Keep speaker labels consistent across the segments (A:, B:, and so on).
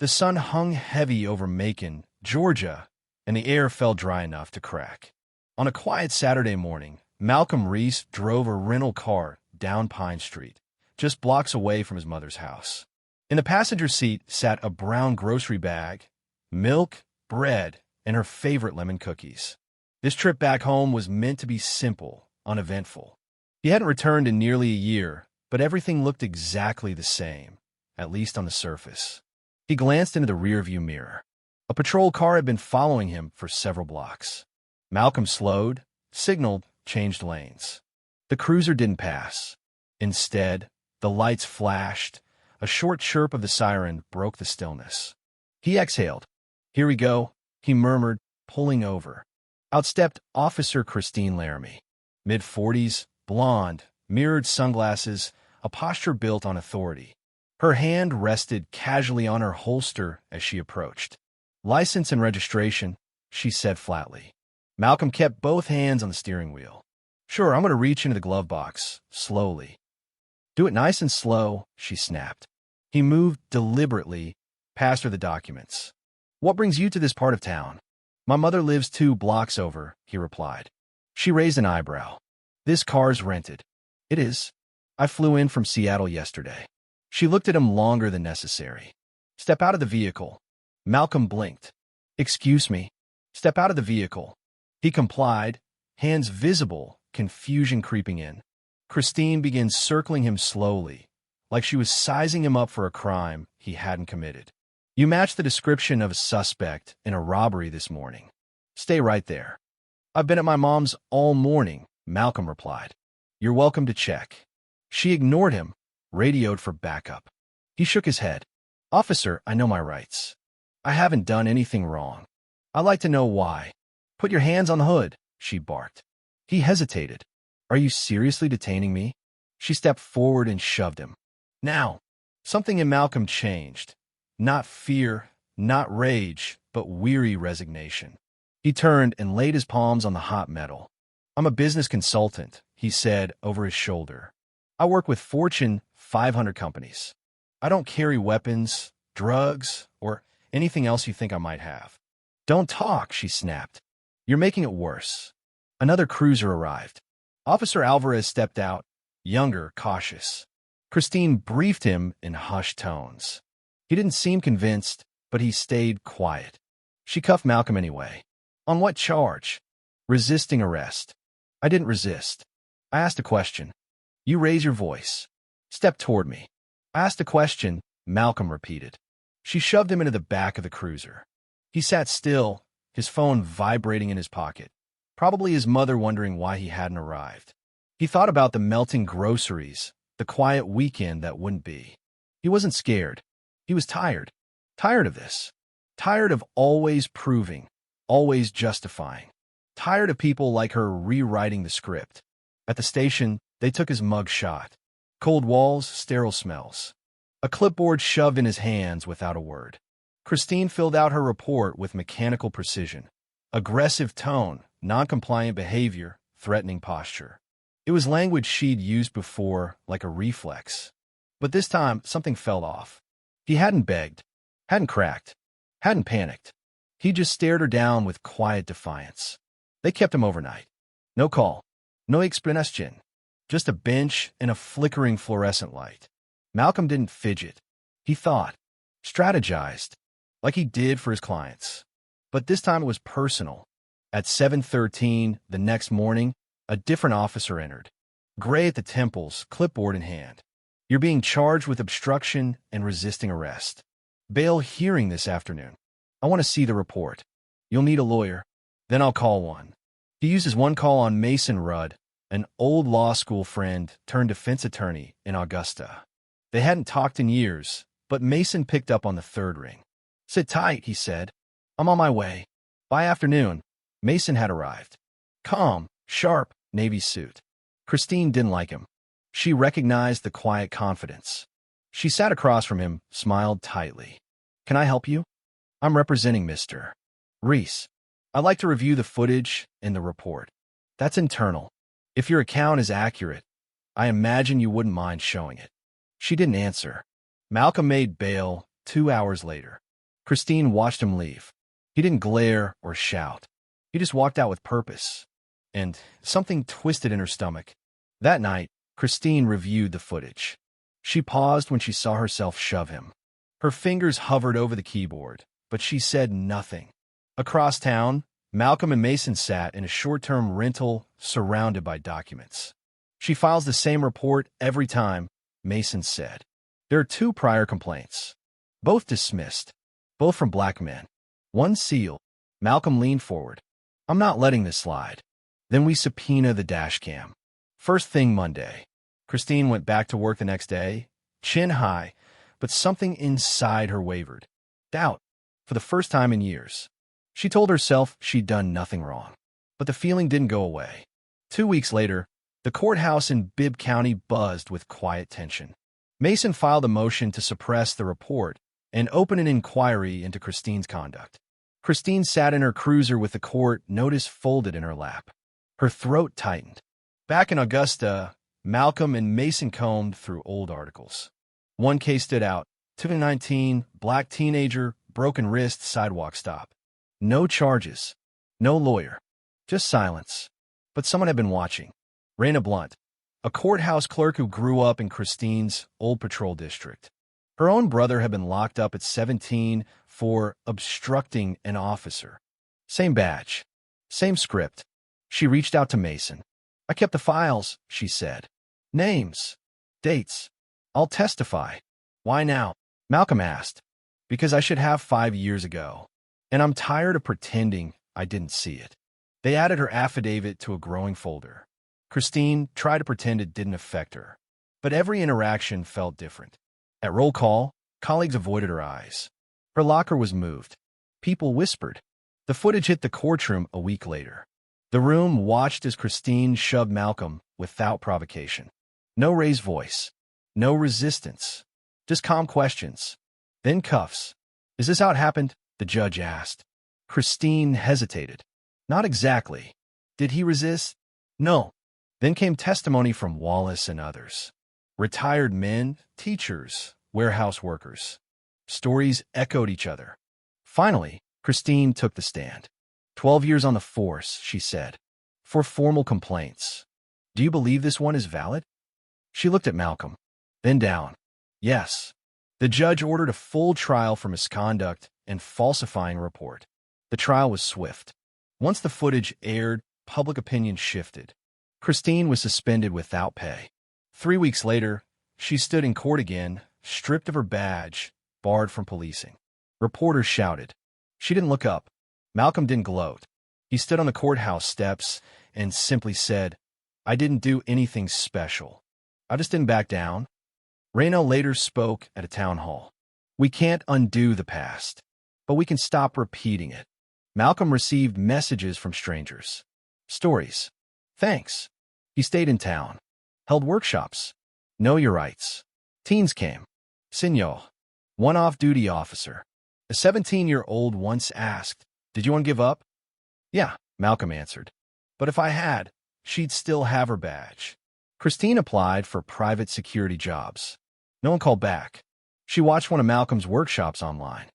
A: The sun hung heavy over Macon, Georgia, and the air felt dry enough to crack. On a quiet Saturday morning, Malcolm Reese drove a rental car down Pine Street, just blocks away from his mother's house. In the passenger seat sat a brown grocery bag, milk, bread, and her favorite lemon cookies. This trip back home was meant to be simple, uneventful. He hadn't returned in nearly a year, but everything looked exactly the same, at least on the surface. He glanced into the rearview mirror. A patrol car had been following him for several blocks. Malcolm slowed, signaled, changed lanes. The cruiser didn't pass. Instead, the lights flashed. A short chirp of the siren broke the stillness. He exhaled. "Here we go," he murmured, pulling over. Out stepped Officer Christine Laramie. Mid-40s, blonde, mirrored sunglasses, a posture built on authority. Her hand rested casually on her holster as she approached. "License and registration," she said flatly. Malcolm kept both hands on the steering wheel. "Sure, I'm going to reach into the glove box, slowly." "Do it nice and slow," she snapped. He moved deliberately, passed her the documents. "What brings you to this part of town?" "My mother lives 2 blocks over," he replied. She raised an eyebrow. "This car's rented." "It is. I flew in from Seattle yesterday." She looked at him longer than necessary. "Step out of the vehicle." Malcolm blinked. "Excuse me." "Step out of the vehicle." He complied, hands visible, confusion creeping in. Christine began circling him slowly, like she was sizing him up for a crime he hadn't committed. "You match the description of a suspect in a robbery this morning. Stay right there." "I've been at my mom's all morning," Malcolm replied. "You're welcome to check." She ignored him, radioed for backup. He shook his head. "Officer, I know my rights. I haven't done anything wrong. I'd like to know why." "Put your hands on the hood," she barked. He hesitated. "Are you seriously detaining me?" She stepped forward and shoved him. "Now." Something in Malcolm changed. Not fear, not rage, but weary resignation. He turned and laid his palms on the hot metal. "I'm a business consultant," he said over his shoulder. "I work with Fortune 500 companies. I don't carry weapons, drugs, or anything else you think I might have." "Don't talk," she snapped. "You're making it worse." Another cruiser arrived. Officer Alvarez stepped out, younger, cautious. Christine briefed him in hushed tones. He didn't seem convinced, but he stayed quiet. She cuffed Malcolm anyway. "On what charge?" "Resisting arrest." "I didn't resist. I asked a question." "You raise your voice." "Step toward me." "I asked a question," Malcolm repeated. She shoved him into the back of the cruiser. He sat still, his phone vibrating in his pocket, probably his mother wondering why he hadn't arrived. He thought about the melting groceries, the quiet weekend that wouldn't be. He wasn't scared. He was tired. Tired of this. Tired of always proving, always justifying. Tired of people like her rewriting the script. At the station, they took his mug shot. Cold walls, sterile smells. A clipboard shoved in his hands without a word. Christine filled out her report with mechanical precision. Aggressive tone, non-compliant behavior, threatening posture. It was language she'd used before, like a reflex. But this time, something fell off. He hadn't begged, hadn't cracked, hadn't panicked. He just stared her down with quiet defiance. They kept him overnight. No call, no explanation. Just a bench and a flickering fluorescent light. Malcolm didn't fidget. He thought, strategized, like he did for his clients. But this time it was personal. At 7:13 the next morning, a different officer entered. Gray at the temples, clipboard in hand. "You're being charged with obstruction and resisting arrest. Bail hearing this afternoon. I want to see the report. You'll need a lawyer. Then I'll call one." He uses one call on Mason Rudd, an old law school friend turned defense attorney in Augusta. They hadn't talked in years, but Mason picked up on the third ring. "Sit tight," he said. "I'm on my way." By afternoon, Mason had arrived. Calm, sharp, navy suit. Christine didn't like him. She recognized the quiet confidence. She sat across from him, smiled tightly. "Can I help you?" "I'm representing Mr. Reese. I'd like to review the footage and the report. That's internal. If your account is accurate, I imagine you wouldn't mind showing it." She didn't answer. Malcolm made bail 2 hours later. Christine watched him leave. He didn't glare or shout. He just walked out with purpose. And something twisted in her stomach. That night, Christine reviewed the footage. She paused when she saw herself shove him. Her fingers hovered over the keyboard, but she said nothing. Across town, Malcolm and Mason sat in a short-term rental surrounded by documents. She files the same report every time, Mason said. There are 2 prior complaints. Both dismissed. Both from black men. One sealed. Malcolm leaned forward. I'm not letting this slide. Then we subpoena the dash cam. First thing Monday. Christine went back to work the next day, chin high, but something inside her wavered. Doubt. For the first time in years. She told herself she'd done nothing wrong. But the feeling didn't go away. 2 weeks later, the courthouse in Bibb County buzzed with quiet tension. Mason filed a motion to suppress the report and open an inquiry into Christine's conduct. Christine sat in her cruiser with the court notice folded in her lap. Her throat tightened. Back in Augusta, Malcolm and Mason combed through old articles. One case stood out. 2019, black teenager, broken wrist, sidewalk stop. No charges. No lawyer. Just silence. But someone had been watching. Raina Blunt, a courthouse clerk who grew up in Christine's old patrol district. Her own brother had been locked up at 17 for obstructing an officer. Same badge. Same script. She reached out to Mason. I kept the files, she said. Names. Dates. I'll testify. Why now? Malcolm asked. Because I should have 5 years ago. And I'm tired of pretending I didn't see it. They added her affidavit to a growing folder. Christine tried to pretend it didn't affect her. But every interaction felt different. At roll call, colleagues avoided her eyes. Her locker was moved. People whispered. The footage hit the courtroom a week later. The room watched as Christine shoved Malcolm without provocation. No raised voice. No resistance. Just calm questions. Then cuffs. Is this how it happened? The judge asked. Christine hesitated. Not exactly. Did he resist? No. Then came testimony from Wallace and others. Retired men, teachers, warehouse workers. Stories echoed each other. Finally, Christine took the stand. 12 years on the force, she said. For formal complaints. Do you believe this one is valid? She looked at Malcolm. Then down. Yes. The judge ordered a full trial for misconduct and falsifying a report. The trial was swift. Once the footage aired, public opinion shifted. Christine was suspended without pay. 3 weeks later, she stood in court again, stripped of her badge, barred from policing. Reporters shouted. She didn't look up. Malcolm didn't gloat. He stood on the courthouse steps and simply said, I didn't do anything special. I just didn't back down. Raina later spoke at a town hall. We can't undo the past, but we can stop repeating it. Malcolm received messages from strangers. Stories. Thanks. He stayed in town. Held workshops. Know your rights. Teens came. Senor. One off-duty officer. A 17-year-old once asked, Did you want to give up? Yeah, Malcolm answered. But if I had, she'd still have her badge. Christine applied for private security jobs. No one called back. She watched one of Malcolm's workshops online.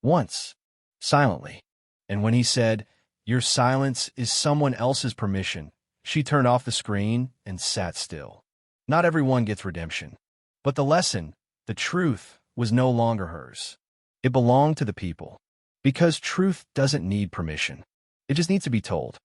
A: Once. Silently. And when he said, Your silence is someone else's permission, she turned off the screen and sat still. Not everyone gets redemption. But the lesson, the truth, was no longer hers. It belonged to the people. Because truth doesn't need permission. It just needs to be told.